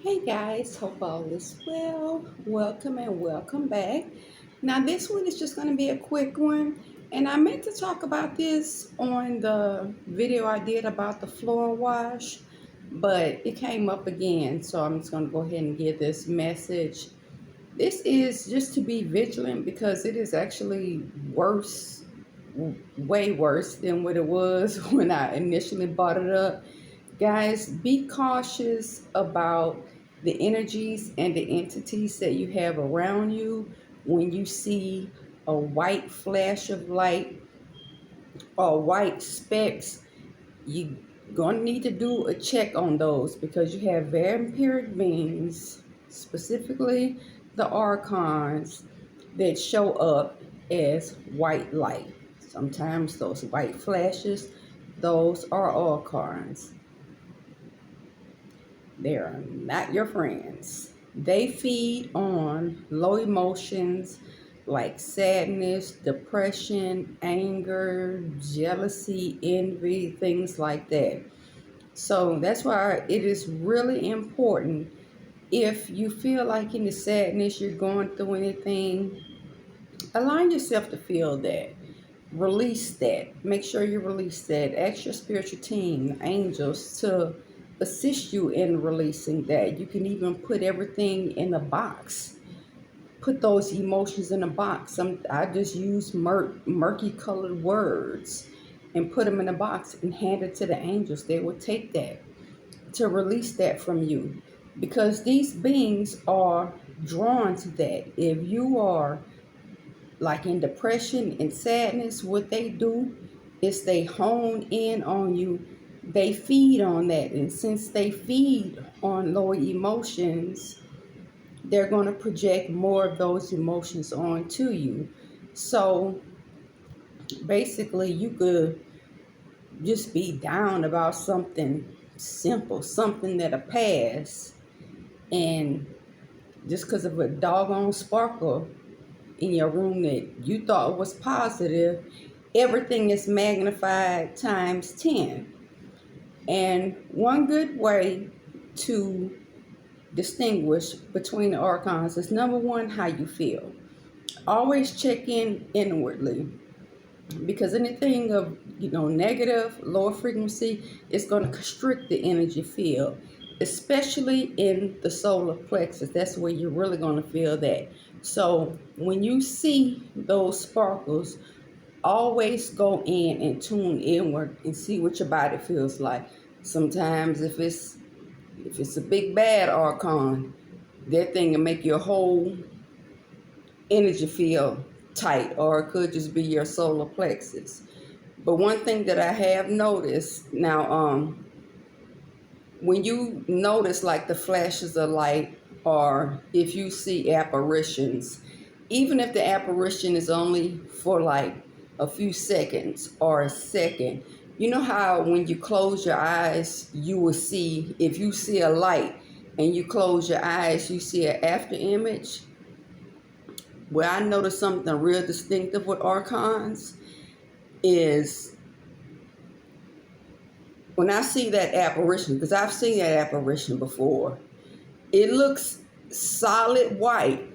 Hey guys, hope all is well. Welcome and welcome back. Now, this one is just going to be a quick one, and I meant to talk about this on the video I did about the floor wash, but it came up again, so I'm just going to go ahead and give this message. This is just to be vigilant because it is actually worse, way worse than what it was when I initially bought it up. Guys, be cautious about the energies and the entities that you have around you when you see a white flash of light or white specks. You're going to need to do a check on those because you have vampiric beings, specifically the archons, that show up as white light. Sometimes those white flashes, those are archons. They're not your friends. They feed on low emotions like sadness, depression, anger, jealousy, envy, things like that. So that's why it is really important, if you feel like in the sadness you're going through anything, allow yourself to feel that. Release that. Make sure you release that. Ask your spiritual team, angels, to assist you in releasing that. You can even put everything in a box. Put those emotions in a box. I just use murky colored words and put them in a box and hand it to the angels. They will take that to release that from you, because these beings are drawn to that. If you are like in depression and sadness, what they do is they hone in on you. They feed on that. And since they feed on lower emotions, they're going to project more of those emotions onto you. So basically, you could just be down about something simple, something that'll pass. And just because of a doggone sparkle in your room that you thought was positive, everything is magnified times 10. And one good way to distinguish between the archons is, number one, how you feel. Always check in inwardly, because anything of negative, lower frequency is going to constrict the energy field, especially in the solar plexus. That's where you're really going to feel that. So when you see those sparkles, always go in and tune inward and see what your body feels like. Sometimes if it's a big bad archon, that thing can make your whole energy field tight, or it could just be your solar plexus. But one thing that I have noticed now, when you notice like the flashes of light, or if you see apparitions, even if the apparition is only for like a few seconds or a second, you know how when you close your eyes, you will see, if you see a light and you close your eyes, you see an after image. Where I noticed something real distinctive with archons is when I see that apparition, because I've seen that apparition before, it looks solid white,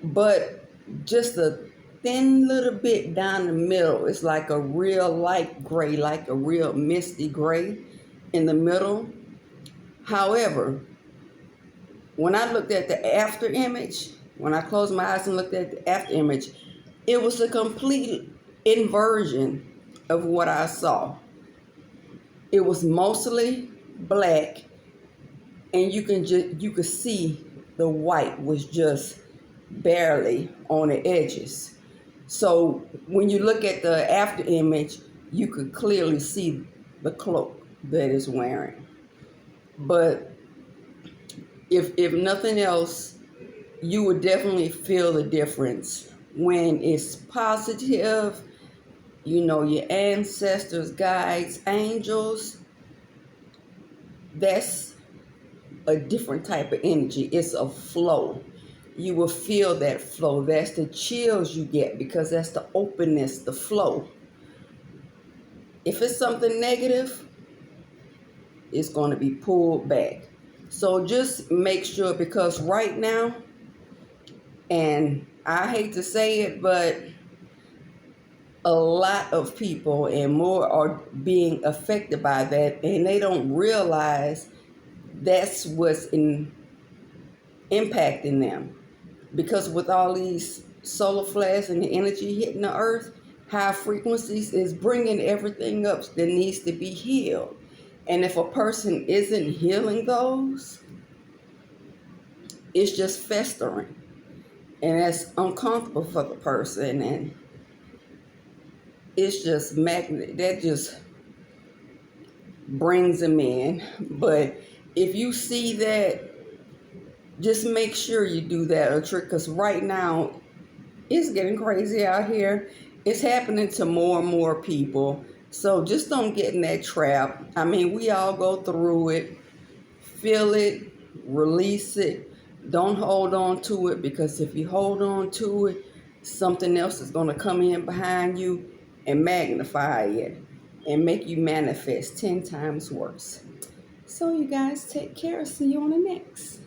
but just a thin little bit down the middle. It's like a real light gray, like a real misty gray in the middle. However, when I looked at the after image, when I closed my eyes and looked at the after image, it was a complete inversion of what I saw. It was mostly black, and you could see the white was just barely on the edges. So when you look at the after image, you could clearly see the cloak that it's wearing. But if nothing else, you would definitely feel the difference when it's positive. Your ancestors, guides, angels, that's a different type of energy. It's a flow. You will feel that flow. That's the chills you get, because that's the openness, the flow. If it's something negative, it's going to be pulled back. So just make sure, because right now, and I hate to say it, but a lot of people and more are being affected by that, and they don't realize that's impacting them. Because with all these solar flares and the energy hitting the earth, high frequencies is bringing everything up that needs to be healed. And if a person isn't healing those, it's just festering. And that's uncomfortable for the person. And it's just magnet that just brings them in. But if you see that, just make sure you do that a trick, because right now it's getting crazy out here. It's happening to more and more people. So just don't get in that trap. I mean, we all go through it. Feel it, release it. Don't hold on to it, because if you hold on to it, something else is going to come in behind you and magnify it and make you manifest 10 times worse. So you guys take care. See you on the next.